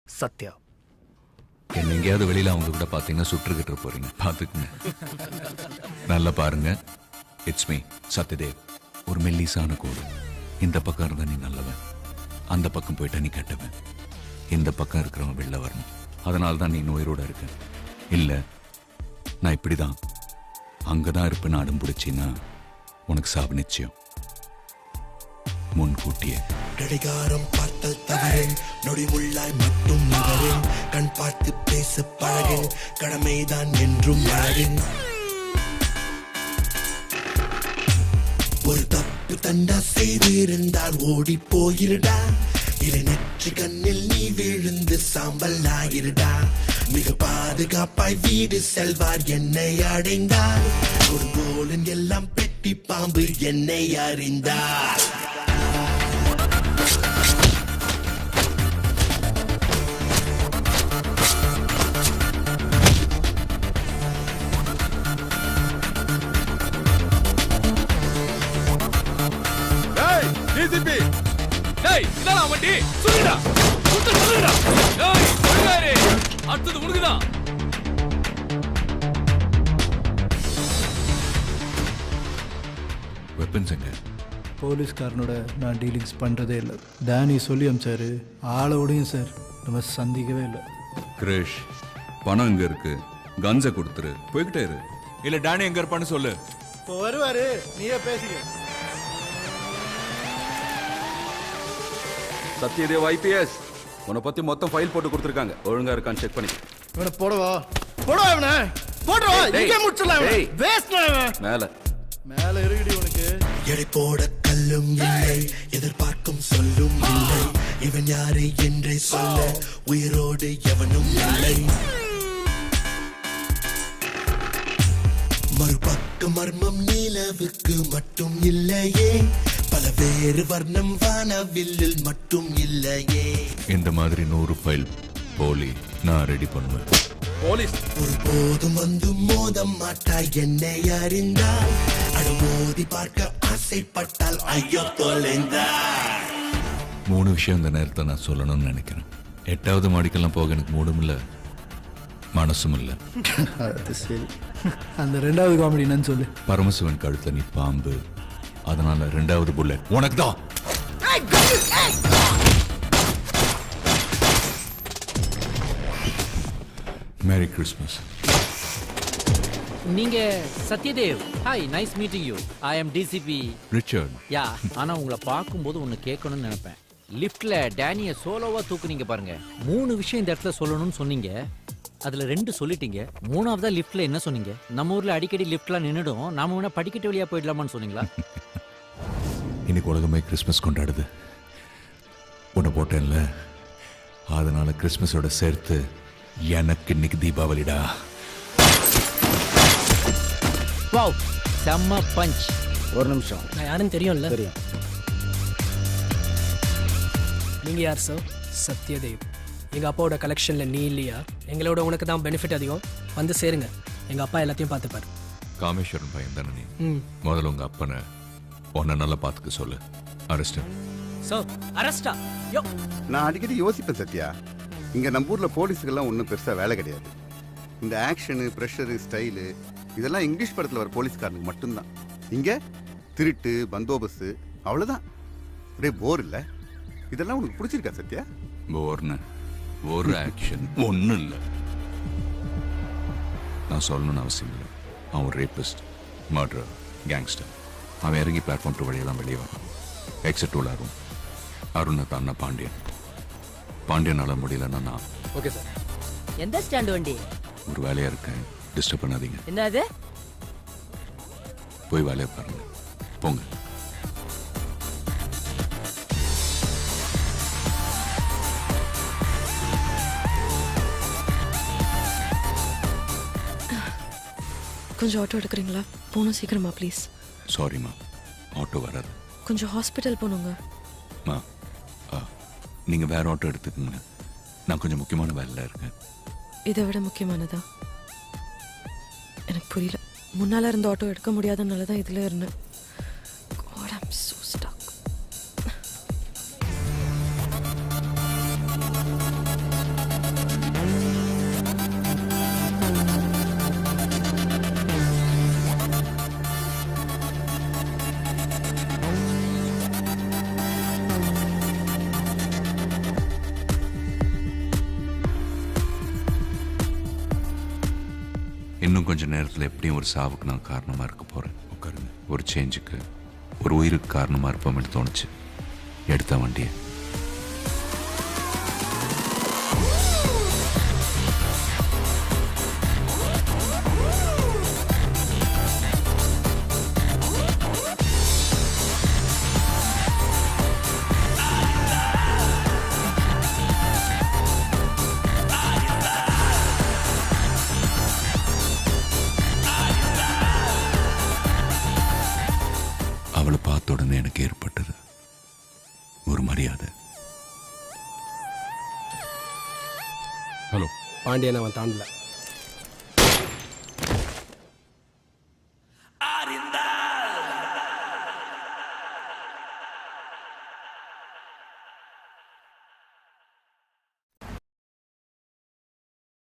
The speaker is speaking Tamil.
சத்யா. என்ன எங்கேயாவது வெளியில அவங்க கூட பாத்தீங்கன்னா சுற்றுக்கிட்டு போறீங்க, பாத்துக்குங்க. நல்லா பாருங்க. It's me Satyadev. ஒரு மெல்லிசான கோடு. இந்த பக்கம் இருந்தா நீ நல்லவன், அந்த பக்கம் போயிட்டா நீ கெட்டவன். இந்த பக்கம் இருக்கிறவன் வெளில வரணும். அதனால தான் நீ உயிரோட இருக்க. இல்ல நான் இப்படிதான் அங்கதான் இருப்பேன்னு அடம் பிடிச்சின்னா உனக்கு சாவு நிச்சயம். முன்கூட்டியே கடிகாரம் பார்த்தல் தவறேன், நொடிமுள்ளாய் மட்டும் நகரேன். கண் பார்த்து பேச பழகேன், கடமைதான் என்றும் மழகேன். ஒரு தப்பு தண்டா செய்திருந்தால் ஓடி போயிருடா. இலை நெற்றி கண்ணில் நீ விழுந்து சாம்பல் ஆகிருடா. மிக பாதுகாப்பாய் வீடு செல்வார் என்னை அடைந்தார். கொடுங்கோலன் எல்லாம் பெட்டி பாம்பு என்னை அறிந்தார். அடுத்தது உனக்குதான். வெப்பன்ஸ் எங்க? போலீஸ்காரனோட நான் டீலிங்ஸ் பண்ணுறதே இல்லை. டேனி சொல்லி அமிச்சாரு, ஆளோடையும் சார் நம்ம சந்திக்கவே இல்லை. கிரிஷ், பணம் எங்க இருக்கு? கன்ஸை கொடுத்துரு, போய்கிட்டே இரு. இல்ல டேனி எங்க இருப்பான்னு சொல்லு. இப்போ வருவாரு, நீயே பேசிக்க. சத்யதேவ் ஐபிஎஸ், உன்னை பத்தி மொத்தம் ஃபைல் போட்டு கொடுத்துருக்காங்க. ஒழுங்கா இருக்கான்னு செக் பண்ணி. இவனை போடவா போடவா, இவனை போடுவா. இங்கே முடிச்சிடலாம். மேல மேல இருக்குடி உனக்கு. எடை போட கல்லும் இல்லை, எதிர்பார்க்கும் சொல்லும் இல்லை. இவன் யாரு என்றே சொல்ல உயிரோடு எவனும் இல்லை. மறுபக்க மர்மம் நிலவுக்கு மட்டும் இல்லையே, பல வேறு வர்ணம் வானவில்லில் மட்டும் இல்லையே. இந்த மாதிரி 100 ஃபைல் போலி நான் ரெடி பண்ணுவேன். போலீஸ் ஒரு போதும் வந்து மோத மாட்டாய் என்னை அறிந்தால். அழுமோதி பார்க்க ஆசைப்பட்டால் ஐயோ தொலைந்தார். 3 விஷயம் இந்த நேரத்தை நான் சொல்லணும்னு நினைக்கிறேன். 8வது மாடிக்கெல்லாம் போக எனக்கு மூடும் இல்லை, மனசும் இல்லை. அது சரி. அந்த 2வது காமெடி என்னன்னு சொல்லு. பரமசிவன் கழுத்துல நீ பாம்பு, அதனால 2வது புல்லட் உனக்கு தான். Merry Christmas. நீங்க Satyadev. Hi, nice meeting you. I am DCP Richard. Yeah. ஆனா உங்களை பார்க்கும்போது ஒன்னு கேட்கணும்னு நினைப்பேன். லிஃப்ட்ல டேனிய சோலோவா தூக்குனீங்க பாருங்க. 3 விஷயம் இந்த இடத்துல சொல்லணும்னு சொன்னீங்க, அதுல 2 சொல்லிட்டீங்க. 3வதா லிஃப்ட்ல என்ன சொன்னீங்க? நம்ம ஊர்ல அடிக்கடி லிஃப்ட்லாம் நின்னுடும், நாம வேணா படிக்கட்டு வழியா போயிடலாமான்னு சொன்னீங்களா? இன்னைக்கு உலகமே கிறிஸ்மஸ் கொண்டாடுது. உன்னை போட்டேன்ல, அதனால கிறிஸ்மஸோட சேர்த்து எனக்கு இன்னைக்கு தீபாவளிடா. வாவ், செம்ம பஞ்ச். ஒரு நிமிஷம், நான் யாருன்னு தெரியும்ல? தெரியும். நீங்க யார் சார்? சத்யதேவ். எங்க அப்பாவோட கலெக்ஷன்ல நீ இல்லையா? எங்களோட உனக்கு தான் பெனிஃபிட் அதிகம். வந்து சேருங்க, எங்க அப்பா எல்லாத்தையும் பார்த்துப்பாரு. காமேஸ்வரன் பையன் தானே நீ? முதல்ல உங்க அப்பனை உன்னை நல்லா பார்த்துக்க சொல்லு. அரெஸ்ட். சார் அரஸ்டா? யோ, நான் அடிக்கடி யோசிப்பேன் சத்யா, இங்க நம்ம ஊர்ல போலீஸுக்கெல்லாம் ஒன்றும் பெருசா வேலை கிடையாது. இந்த ஆக்ஷனு, ப்ரெஷரு, ஸ்டைலு இதெல்லாம் இங்கிலீஷ் படத்துல வர போலீஸ்காரனுக்கு மட்டும்தான். இங்க திருட்டு, பந்தோபஸ்து, அவ்வளவுதான். ஒரே போர் இல்ல? இதெல்லாம் உனக்கு பிடிச்சிருக்கா சத்யா? போர்னு ஒரு ஆக்ஷன் ஒன்றும் இல்லை. நான் சொல்லணும்னு அவசியம் இல்லை. அவன் ஒரு ரேபிஸ்ட், மர்டர், கேங்ஸ்டர். அவன் இறங்கி பிளாட்ஃபார்ம் 2 வழியெல்லாம் வெளியே வரான். Exit room. அருணை தான்னா பாண்டியன். பாண்டியனால முடியலன்னா நான். Okay sir. எந்த ஸ்டாண்ட் வண்டி? ஒரு வேலையா இருக்கேன், டிஸ்டர்ப் பண்ணாதீங்க. என்னது? போய் வேலையை பாருங்க, போங்க. கொஞ்சம் ஆட்டோ எடுக்கிறீங்களா? போகணும் சீக்கிரமா ப்ளீஸ். சாரிம்மா, ஆட்டோ வராது. கொஞ்சம் ஹாஸ்பிட்டல் போகணுங்க. மா, நீங்கள் வேற ஆட்டோ எடுத்துக்கோங்க. நான் கொஞ்சம் முக்கியமான வேலையில் இருக்கேன். இதை விட முக்கியமானதா? எனக்கு புரியல. முன்னால் இருந்த ஆட்டோ எடுக்க முடியாதனால தான் இதில் இருந்தேன். God, I'm so stuck. இன்னும் கொஞ்ச நேரத்தில் எப்படியும் ஒரு சாவுக்கு நான் காரணமாக இருக்க போகிறேன். உட்காருங்க. ஒரு சேஞ்சுக்கு ஒரு உயிருக்கு காரணமாக இருப்போம்னு தோணுச்சு. எடுத்த வண்டியை. அவளை பார்த்த உடனே எனக்கு ஏற்பட்டது ஒரு மரியாதை. ஹலோ பாண்டியன் அவன் தாண்டல.